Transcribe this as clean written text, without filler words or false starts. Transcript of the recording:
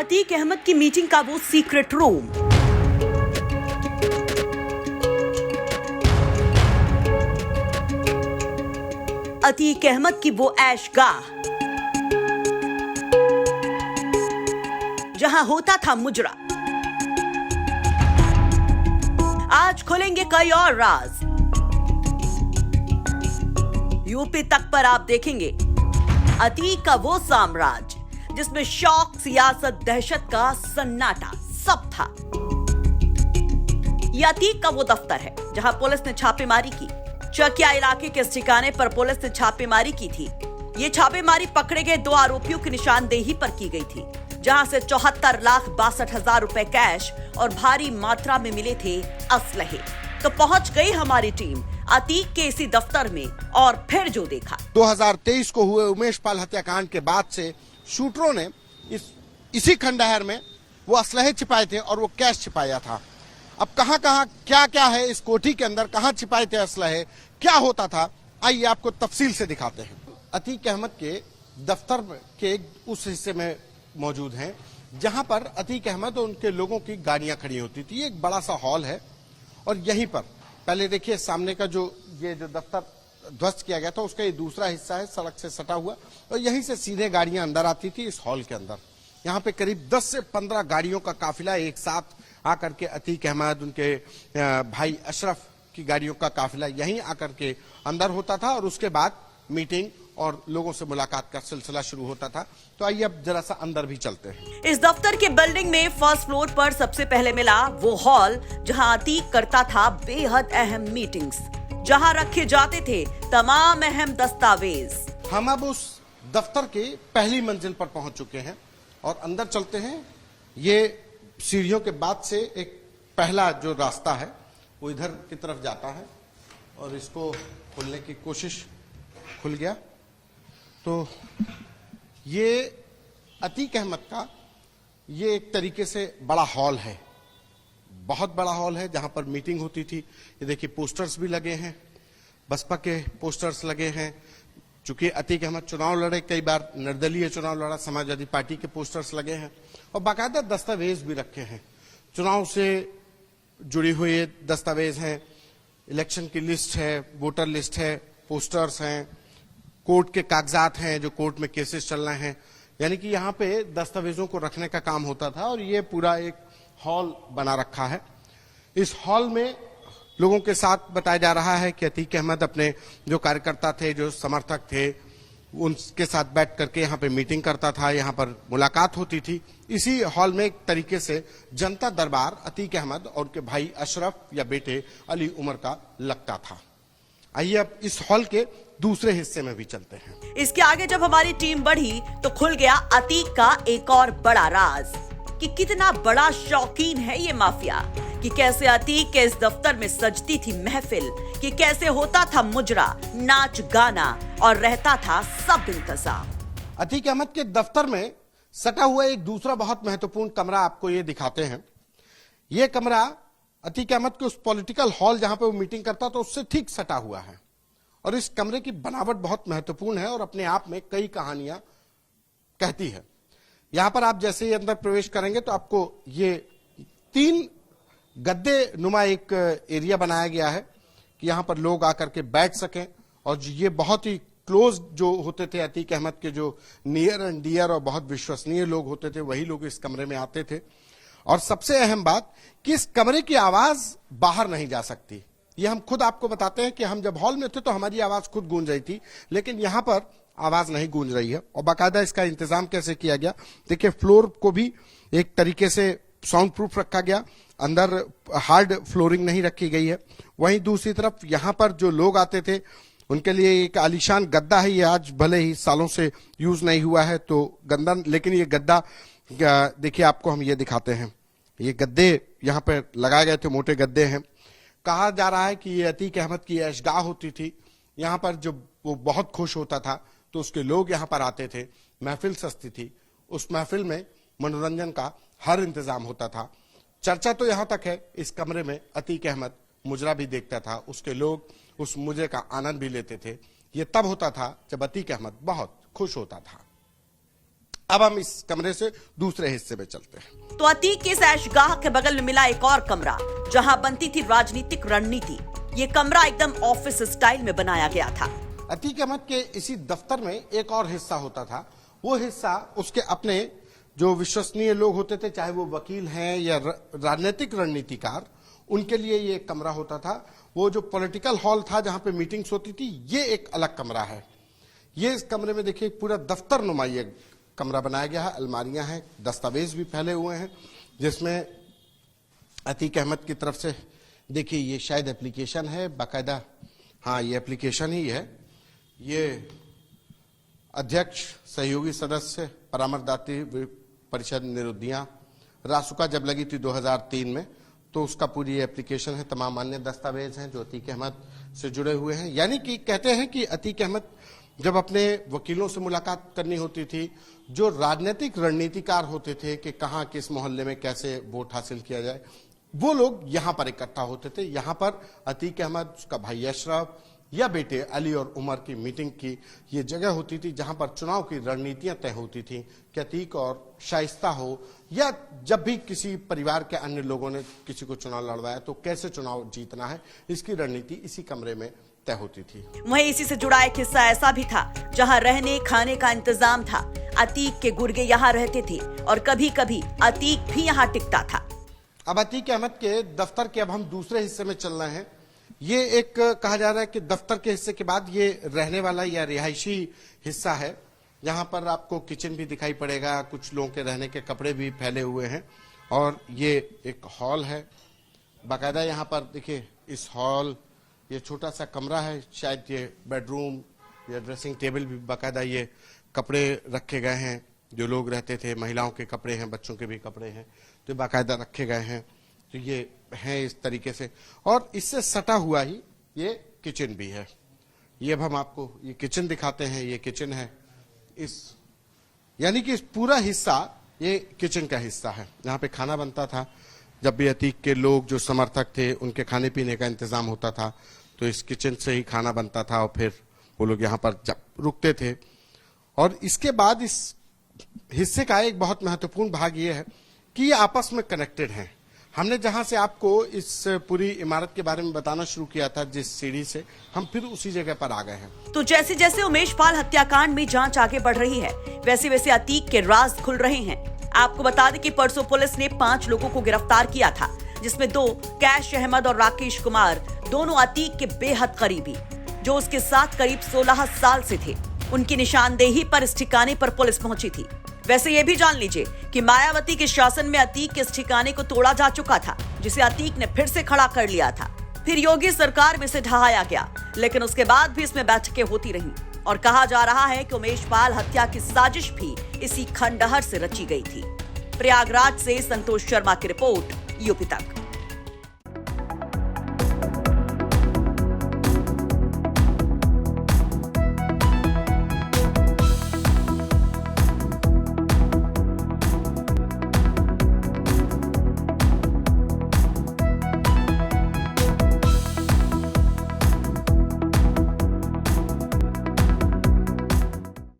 अतीक अहमद की मीटिंग का वो सीक्रेट रूम, अतीक अहमद की वो ऐशगाह, जहां होता था मुजरा। आज खुलेंगे कई और राज। यूपी तक पर आप देखेंगे अतीक का वो साम्राज्य जिसमें शौक, सियासत, दहशत का सन्नाटा सब था। यह अतीक का वो दफ्तर है जहां पुलिस ने छापेमारी की। चकिया इलाके के इस ठिकाने पर पुलिस ने छापेमारी की थी। ये छापेमारी पकड़े गए 2 आरोपियों की निशानदेही पर की गई थी, जहां से 74,62,000 रुपए कैश और भारी मात्रा में मिले थे असलहे। तो पहुंच गई हमारी टीम अतीक के इसी दफ्तर में और फिर जो देखा। 2023 को हुए उमेश पाल हत्याकांड के बाद से शूटरों ने इसी खंडहर में वो असलहे छिपाए थे और वो कैश छिपाया था। अब कहां क्या क्या है इस कोठी के अंदर, कहां छिपाए थे असलहे, क्या होता था, आइए आपको तफसील से दिखाते हैं। अतीक अहमद के दफ्तर के उस हिस्से में मौजूद हैं जहां पर अतीक अहमद और उनके लोगों की गाड़ियां खड़ी होती थी। एक बड़ा सा हॉल है और यहीं पर पहले देखिए सामने का जो दफ्तर ध्वस्त किया गया था उसका ये दूसरा हिस्सा है, सड़क से सटा हुआ, और यहीं से सीधे गाड़ियां अंदर आती थी इस हॉल के अंदर। यहाँ पे करीब 10 से 15 गाड़ियों का काफिला एक साथ आकर के अतीक अहमद, उनके भाई अशरफ की गाड़ियों का काफिला यहीं आकर के अंदर होता था और उसके बाद मीटिंग और लोगों से मुलाकात का सिलसिला शुरू होता था। तो आइए अब जरा सा अंदर भी चलते हैं। इस दफ्तर के बिल्डिंग में फर्स्ट फ्लोर पर सबसे पहले मिला वो हॉल जहां अतीक करता था बेहद अहम मीटिंग्स, जहां रखे जाते थे तमाम अहम दस्तावेज। हम अब उस दफ्तर के पहली मंजिल पर पहुंच चुके हैं और अंदर चलते हैं। ये सीढ़ियों के बाद से एक पहला जो रास्ता है वो इधर की तरफ जाता है और इसको खोलने की कोशिश, खुल गया। तो ये अतीक अहमद का ये एक तरीके से बड़ा हॉल है, बहुत बड़ा हॉल है जहां पर मीटिंग होती थी। ये देखिए पोस्टर्स भी लगे हैं, बसपा के पोस्टर्स लगे हैं। चूंकि अतीक अहमद चुनाव लड़े, कई बार निर्दलीय चुनाव लड़ा, समाजवादी पार्टी के पोस्टर्स लगे हैं और बाकायदा दस्तावेज भी रखे हैं। चुनाव से जुड़ी हुई दस्तावेज हैं, इलेक्शन की लिस्ट है, वोटर लिस्ट है, पोस्टर्स हैं, कोर्ट के कागजात हैं जो कोर्ट में केसेस चल रहे हैं। यानी कि यहाँ पे दस्तावेजों को रखने का काम होता था और ये पूरा एक हॉल बना रखा है। इस हॉल में लोगों के साथ बताया जा रहा है कि अतीक अहमद अपने जो कार्यकर्ता थे, जो समर्थक थे, उनके साथ बैठ करके यहाँ पे मीटिंग करता था, यहाँ पर मुलाकात होती थी। इसी हॉल में एक तरीके से जनता दरबार अतीक अहमद और उनके भाई अशरफ या बेटे अली उमर का लगता था। आइए अब इस हॉल के दूसरे हिस्से में भी चलते हैं। इसके आगे जब हमारी टीम बढ़ी तो खुल गया अतीक का एक और बड़ा राज कि कितना बड़ा शौकीन है ये माफिया, कि कैसे अतीक के इस दफ्तर में सजती थी महफिल, कि कैसे होता था मुजरा, नाच गाना और रहता था सब इंतजाम। अतीक अहमद के दफ्तर में सटा हुआ एक दूसरा बहुत महत्वपूर्ण कमरा आपको ये दिखाते हैं। ये कमरा अतीक अहमद के उस पॉलिटिकल हॉल जहां पे वो मीटिंग करता था उससे ठीक सटा हुआ है और इस कमरे की बनावट बहुत महत्वपूर्ण है और अपने आप में कई कहानियां कहती है। यहां पर आप जैसे ही अंदर प्रवेश करेंगे तो आपको ये 3 गद्दे नुमा एक एरिया बनाया गया है कि यहां पर लोग आकर के बैठ सकें और ये बहुत ही क्लोज जो होते थे अतीक अहमद के, जो नियर एंड डियर और बहुत विश्वसनीय लोग होते थे, वही लोग इस कमरे में आते थे। और सबसे अहम बात कि इस कमरे की आवाज बाहर नहीं जा सकती। ये हम खुद आपको बताते हैं कि हम जब हॉल में थे तो हमारी आवाज खुद गूंज रही थी, लेकिन यहां पर आवाज नहीं गूंज रही है। और बाकायदा इसका इंतजाम कैसे किया गया, देखिए फ्लोर को भी एक तरीके से साउंड प्रूफ रखा गया, अंदर हार्ड फ्लोरिंग नहीं रखी गई है। वहीं दूसरी तरफ यहां पर जो लोग आते थे उनके लिए एक आलीशान गद्दा है। ये आज भले ही सालों से यूज नहीं हुआ है तो गंदा, लेकिन ये गद्दा देखिए आपको हम ये दिखाते हैं। ये गद्दे यहाँ पे लगाए गए थे, मोटे गद्दे हैं। कहा जा रहा है कि ये अतीक अहमद की ऐशगाह होती थी। यहाँ पर जब वो बहुत खुश होता था तो उसके लोग यहाँ पर आते थे, महफिल सजती थी, उस महफिल में मनोरंजन का हर इंतजाम होता था। चर्चा तो यहाँ तक है इस कमरे में अतीक अहमद मुजरा भी देखता था, उसके लोग उस मुजरे का आनंद भी लेते थे। ये तब होता था जब अतीक अहमद बहुत खुश होता था। अब हम इस कमरे से दूसरे हिस्से में चलते हैं। तो अतीक के इस ऐशगाह के बगल में मिला एक और कमरा जहां बनती थी राजनीतिक रणनीति। ये कमरा एकदम ऑफिस स्टाइल में बनाया गया था। अतीक अहमद के इसी दफ्तर में एक और हिस्सा होता था। वो हिस्सा उसके अपने जो विश्वसनीय लोग होते थे, चाहे वो वकील हैं या राजनीतिक रणनीतिकार, उनके लिए ये एक कमरा होता था। वो जो पॉलिटिकल हॉल था जहां पे मीटिंग्स होती थी, ये एक अलग कमरा है। ये इस कमरे में देखिए पूरा दफ्तर नुमा ये कमरा बनाया गया है। अलमारियां हैं, दस्तावेज भी फैले हुए हैं, जिसमें अतीक अहमद की तरफ से देखिए ये शायद एप्लीकेशन है बाकायदा। हाँ, ये एप्लीकेशन ही है। ये अध्यक्ष, सहयोगी सदस्य, परामर्शदात्री परिषद निरुद्धियां रासुका जब लगी थी 2003 में, तो उसका पूरी एप्लीकेशन है। तमाम अन्य दस्तावेज हैं जो अतीक अहमद से जुड़े हुए हैं। यानी कि कहते हैं कि अतीक अहमद जब अपने वकीलों से मुलाकात करनी होती थी, जो राजनीतिक रणनीतिकार होते थे कि कहां किस मोहल्ले में कैसे वोट हासिल किया जाए, वो लोग यहां पर इकट्ठा होते थे। यहां पर अतीक अहमद, उसका भाई अशरफ या बेटे अली और उमर की मीटिंग की ये जगह होती थी, जहां पर चुनाव की रणनीतियां तय होती थी कि अतीक और शाइस्ता हो, या जब भी किसी परिवार के अन्य लोगों ने किसी को चुनाव लड़वाया तो कैसे चुनाव जीतना है, इसकी रणनीति इसी कमरे में तय होती थी। वहीं इसी से जुड़ा एक हिस्सा ऐसा भी था जहां रहने खाने का इंतजाम था। अतीक के गुर्गे यहाँ रहते थे और कभी कभी अतीक भी यहाँ टिकता था। अब अतीक अहमद के दफ्तर के अब हम दूसरे हिस्से में चल रहे हैं। ये एक कहा जा रहा है कि दफ्तर के हिस्से के बाद ये रहने वाला या रिहायशी हिस्सा है। यहाँ पर आपको किचन भी दिखाई पड़ेगा, कुछ लोगों के रहने के कपड़े भी फैले हुए हैं, और ये एक हॉल है बाकायदा। यहाँ पर देखिए इस हॉल, ये छोटा सा कमरा है, शायद ये बेडरूम या ड्रेसिंग टेबल भी बाकायदा ये कपड़े रखे गए हैं। जो लोग रहते थे, महिलाओं के कपड़े हैं, बच्चों के भी कपड़े हैं, तो बाकायदा रखे गए हैं। तो ये है इस तरीके से, और इससे सटा हुआ ही ये किचन भी है। ये अब हम आपको ये किचन दिखाते हैं। ये किचन है, इस यानी कि इस पूरा हिस्सा ये किचन का हिस्सा है, जहाँ पे खाना बनता था। जब भी अतीक के लोग जो समर्थक थे, उनके खाने पीने का इंतजाम होता था, तो इस किचन से ही खाना बनता था और फिर वो लोग यहाँ पर रुकते थे। और इसके बाद इस हिस्से का एक बहुत महत्वपूर्ण भाग ये है कि ये आपस में कनेक्टेड हैं। हमने जहां से आपको इस पूरी इमारत के बारे में बताना शुरू किया था, जिस सीढ़ी से, हम फिर उसी जगह पर आ गए हैं। तो जैसे जैसे उमेश पाल हत्याकांड में जांच आगे बढ़ रही है, वैसे वैसे अतीक के राज खुल रहे हैं। आपको बता दें कि परसों पुलिस ने 5 लोगों को गिरफ्तार किया था, जिसमें 2 कैश अहमद और राकेश कुमार, दोनों अतीक के बेहद करीबी, जो उसके साथ करीब 16 साल से थे। उनकी निशानदेही पर इस ठिकाने पर पुलिस पहुंची थी। वैसे ये भी जान लीजिए कि मायावती के शासन में अतीक के इस ठिकाने को तोड़ा जा चुका था, जिसे अतीक ने फिर से खड़ा कर लिया था। फिर योगी सरकार में से ढहाया गया, लेकिन उसके बाद भी इसमें बैठकें होती रहीं, और कहा जा रहा है कि उमेश पाल हत्या की साजिश भी इसी खंडहर से रची गई थी। प्रयागराज से संतोष शर्मा की रिपोर्ट, यूपी तक।